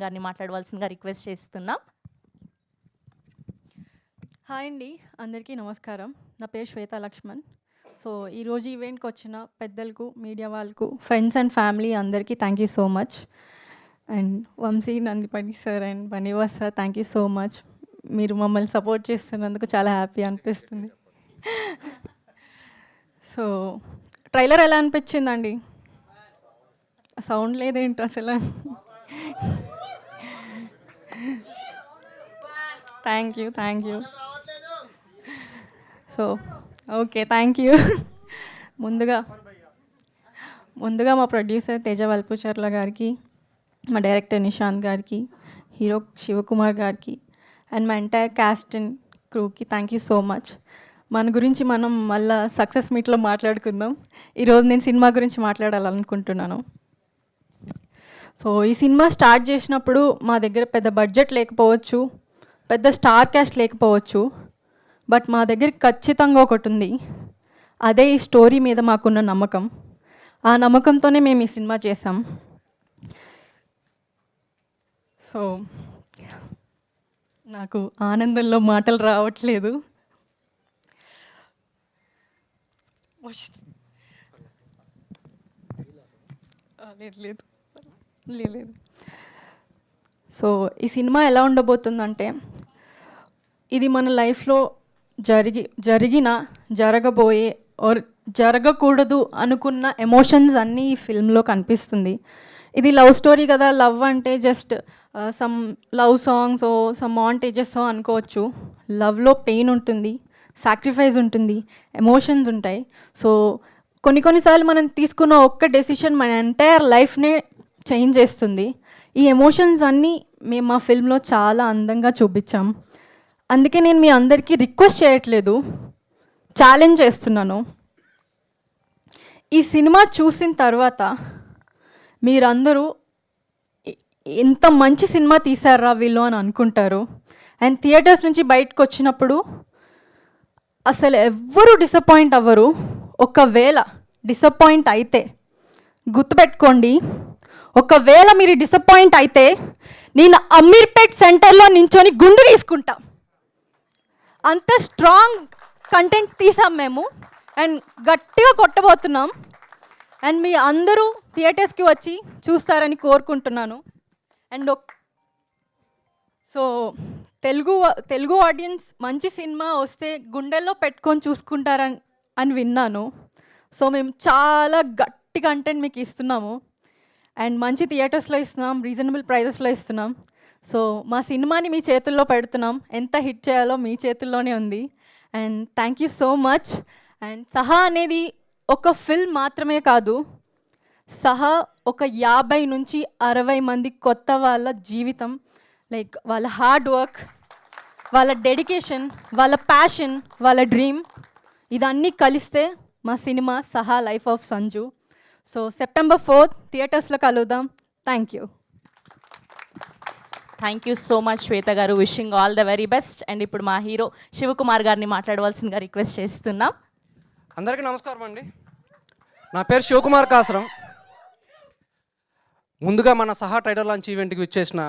గారిని మాట్లాడవలసిందిగా రిక్వెస్ట్ చేస్తున్నాం. హాయ్ అండి, అందరికీ నమస్కారం. నా పేరు శ్వేతా లక్ష్మణ్. సో ఈరోజు ఈవెంట్కి వచ్చిన పెద్దలకు, మీడియా వాళ్ళకు, ఫ్రెండ్స్ అండ్ ఫ్యామిలీ అందరికీ thank you so much. And Vamsi, Nandipani sir and Bunny Vas sir, thank you so much. మీరు మమ్మల్ని సపోర్ట్ చేస్తున్నందుకు చాలా హ్యాపీ అనిపిస్తుంది. సో ట్రైలర్ ఎలా అనిపించిందండి? సౌండ్ లేదేంటి అసలు? Thank you. So okay, thank you. ముందుగా మా ప్రొడ్యూసర్ తేజ వల్పుచర్ల గారికి, మా డైరెక్టర్ నిశాంత్ గారికి, హీరో శివకుమార్ గారికి అండ్ మా ఎంటైర్ క్యాస్ట్ అండ్ క్రూకి థ్యాంక్ యూ సో మచ్. మన గురించి మనం మళ్ళీ సక్సెస్ మీట్లో మాట్లాడుకుందాం. ఈరోజు నేను సినిమా గురించి మాట్లాడాలనుకుంటున్నాను. సో ఈ సినిమా స్టార్ట్ చేసినప్పుడు మా దగ్గర పెద్ద బడ్జెట్ లేకపోవచ్చు, పెద్ద స్టార్ క్యాస్ట్ లేకపోవచ్చు, బట్ మా దగ్గర ఖచ్చితంగా ఒకటి ఉంది. అదే ఈ స్టోరీ మీద మాకున్న నమ్మకం. ఆ నమ్మకంతోనే మేము ఈ సినిమా చేసాం. సో నాకు ఆనందంలో మాటలు రావట్లేదు. లేదు. సో ఈ సినిమా ఎలా ఉండబోతుందంటే, ఇది మన లైఫ్లో జరగబోయే ఆర్ జరగకూడదు అనుకున్న ఎమోషన్స్ అన్నీ ఈ ఫిల్మ్లో కనిపిస్తుంది. ఇది లవ్ స్టోరీ కదా, లవ్ అంటే జస్ట్ సమ్ లవ్ సాంగ్స్ ఓ సమ్ మాంటేజెస్ అనుకోవచ్చు. లవ్లో పెయిన్ ఉంటుంది, సాక్రిఫైస్ ఉంటుంది, ఎమోషన్స్ ఉంటాయి. సో కొన్నిసార్లు మనం తీసుకున్న ఒక్క డెసిషన్ మన ఎంటైర్ లైఫ్నే చేంజ్ చేస్తుంది. ఈ ఎమోషన్స్ అన్నీ మేము మా ఫిల్మ్లో చాలా అందంగా చూపించాం. అందుకే నేను మీ అందరికీ రిక్వెస్ట్ చేయట్లేదు, ఛాలెంజ్ చేస్తున్నాను. ఈ సినిమా చూసిన తర్వాత మీరందరూ ఎంత మంచి సినిమా తీశారా వీళ్ళు అని అనుకుంటారు. అండ్ థియేటర్స్ నుంచి బయటకు వచ్చినప్పుడు అసలు ఎవ్వరూ డిసప్పాయింట్ అవ్వరు. ఒకవేళ డిసప్పాయింట్ అయితే గుర్తుపెట్టుకోండి, ఒకవేళ మీరు డిసప్పాయింట్ అయితే నేను అమీర్పేట్ సెంటర్లో నించొని గుండు తీసుకుంటా. అంత స్ట్రాంగ్ కంటెంట్ తీసాం మేము అండ్ గట్టిగా కొట్టబోతున్నాం. అండ్ మీ అందరూ థియేటర్స్కి వచ్చి చూస్తారని కోరుకుంటున్నాను. అండ్ సో తెలుగు ఆడియన్స్ మంచి సినిమా వస్తే గుండెల్లో పెట్టుకొని చూసుకుంటారని విన్నాను. సో మేము చాలా గట్టి కంటెంట్ మీకు ఇస్తున్నాము అండ్ మంచి థియేటర్స్లో ఇస్తున్నాం, రీజనబుల్ ప్రైజెస్లో ఇస్తున్నాం. సో మా సినిమాని మీ చేతుల్లో పెడుతున్నాం. ఎంత హిట్ చేయాలో మీ చేతుల్లోనే ఉంది. And thank you so much. And సహా అనేది ఒక ఫిల్మ్ మాత్రమే కాదు, సహా ఒక 50 నుంచి 60 మంది కొత్త వాళ్ళ జీవితం, లైక్ వాళ్ళ హార్డ్ వర్క్, వాళ్ళ డెడికేషన్, వాళ్ళ ప్యాషన్, వాళ్ళ డ్రీమ్, ఇదన్నీ కలిస్తే మా సినిమా సహా life of Sanju. So September 4th థియేటర్స్లో కలుద్దాం. థ్యాంక్ యూ సో మచ్ శ్వేత గారు. Wishing all the very best. And ఇప్పుడు మా హీరో శివకుమార్ గారిని మాట్లాడవలసిందిగా రిక్వెస్ట్ చేస్తున్నాం. అందరికీ నమస్కారం అండి. నా పేరు శివకుమార్ కాసరం. ముందుగా మన సహా ట్రైలర్ లాంచ్ ఈవెంట్కి విచ్చేసిన